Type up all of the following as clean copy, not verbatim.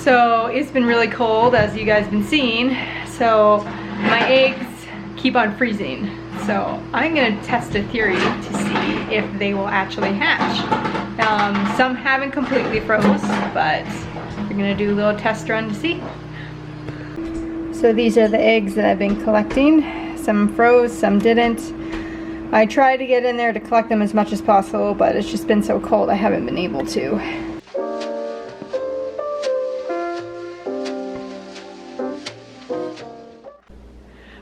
So it's been really cold, as you guys have been seeing. So my eggs keep on freezing. So I'm gonna test a theory to see if they will actually hatch. Some haven't completely froze, but we're gonna do a little test run to see. So these are the eggs that I've been collecting. Some froze, some didn't. I tried to get in there to collect them as much as possible, but it's just been so cold I haven't been able to.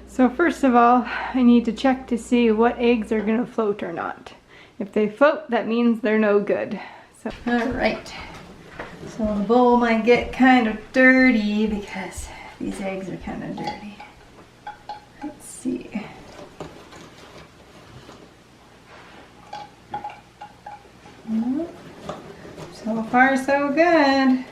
So first of all, I need to check to see what eggs are gonna float or not. If they float, that means they're no good. So, all right. So the bowl might get kind of dirty because these eggs are kind of dirty. Let's see. So far, so good.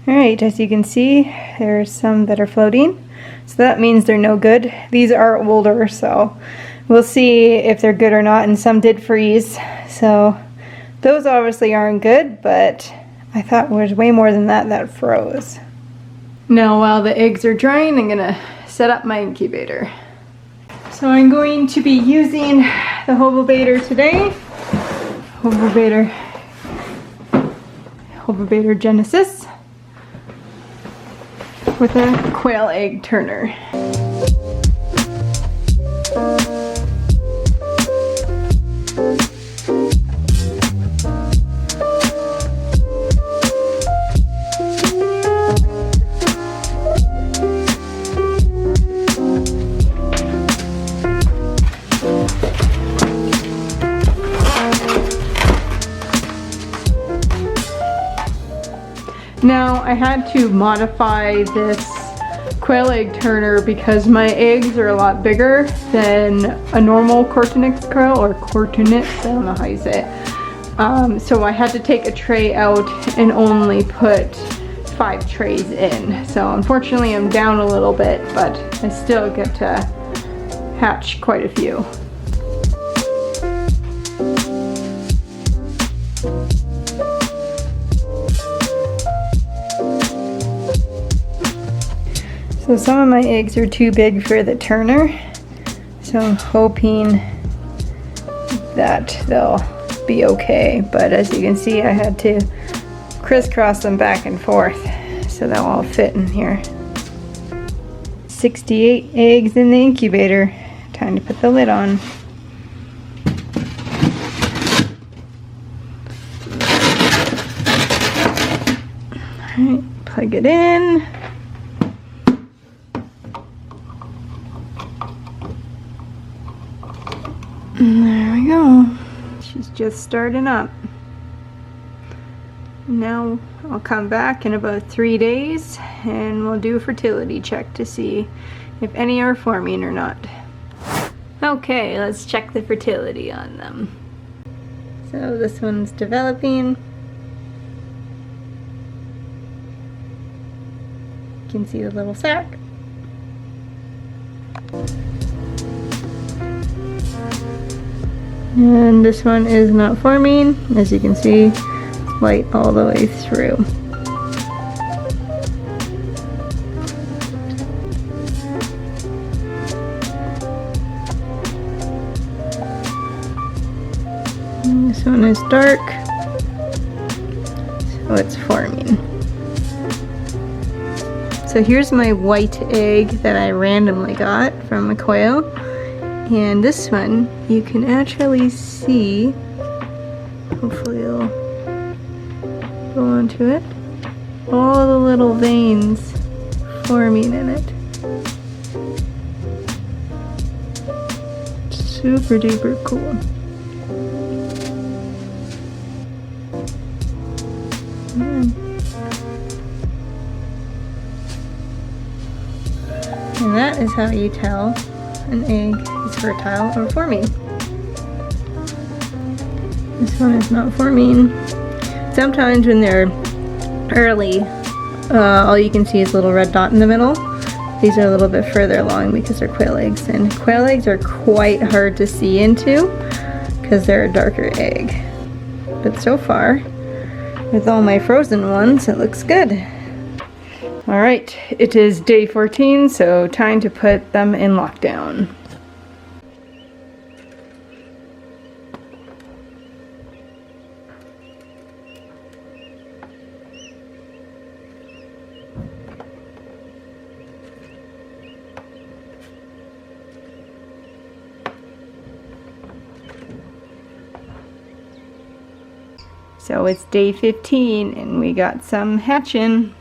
Alright, as you can see, there's some that are floating. So that means they're no good. These are older, so we'll see if they're good or not, and some did freeze. So those obviously aren't good, but I thought there was way more than that froze. Now while the eggs are drying, I'm gonna set up my incubator. So I'm going to be using the Incubator today. Incubator Genesis with a quail egg turner. Now I had to modify this quail egg turner because my eggs are a lot bigger than a normal Cortinix quail, or Cortinix, I don't know how you say it. So I had to take a tray out and only put 5 trays in. So unfortunately I'm down a little bit, but I still get to hatch quite a few. So some of my eggs are too big for the turner, so I'm hoping that they'll be okay. But as you can see, I had to crisscross them back and forth so they'll all fit in here. 68 eggs in the incubator. Time to put the lid on. Alright, plug it in. There we go. She's just starting up. Now I'll come back in about 3 days and we'll do a fertility check to see if any are forming or not. Okay, let's check the fertility on them. So this one's developing. You can see the little sac. And this one is not forming. As you can see, it's white all the way through. And this one is dark, so it's forming. So here's my white egg that I randomly got from a quail. And this one, you can actually see, hopefully it'll go onto it, all the little veins forming in it. Super duper cool. And that is how you tell an egg is fertile or forming. This one is not forming. Sometimes when they're early, all you can see is a little red dot in the middle. These are a little bit further along because they're quail eggs, and quail eggs are quite hard to see into because they're a darker egg. But so far, with all my frozen ones, it looks good. All right, it is day 14, so time to put them in lockdown. So it's day 15 and we got some hatching.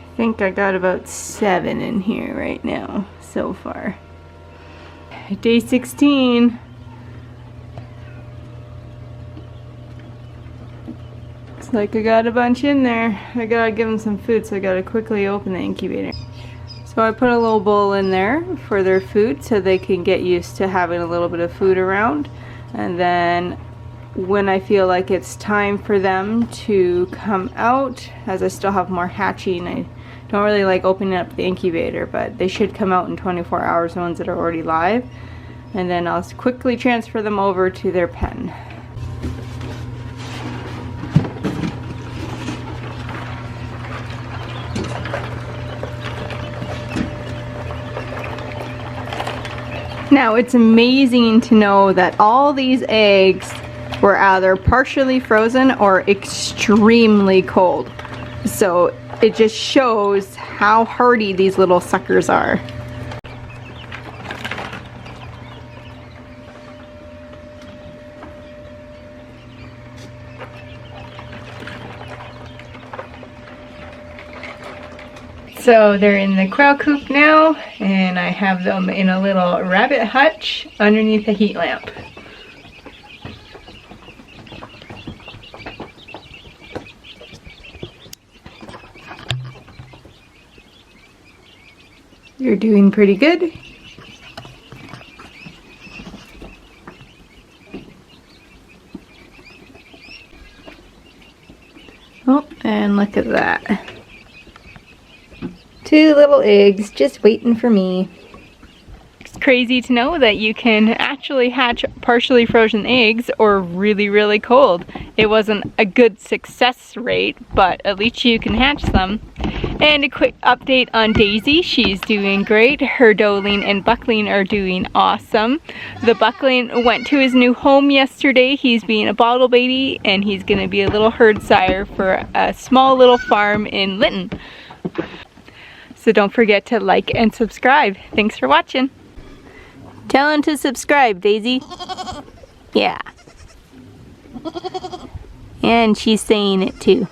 I think I got about 7 in here right now so far. Day 16. Looks like I got a bunch in there. I gotta give them some food, so I gotta quickly open the incubator. So I put a little bowl in there for their food so they can get used to having a little bit of food around. And then when I feel like it's time for them to come out, as I still have more hatching, I don't really like opening up the incubator, but they should come out in 24 hours, the ones that are already live. And then I'll quickly transfer them over to their pen. Now it's amazing to know that all these eggs were either partially frozen or extremely cold. So it just shows how hardy these little suckers are. So they're in the quail coop now, and I have them in a little rabbit hutch underneath a heat lamp. You're doing pretty good. Oh, and look at that. 2 little eggs just waiting for me. It's crazy to know that you can actually hatch partially frozen eggs or really, really cold. It wasn't a good success rate, but at least you can hatch them. And a quick update on Daisy. She's doing great. Her doeling and buckling are doing awesome. The buckling went to his new home yesterday. He's being a bottle baby, and he's going to be a little herd sire for a small little farm in Linton. So don't forget to like and subscribe. Thanks for watching. Tell him to subscribe, Daisy. Yeah. And she's saying it too.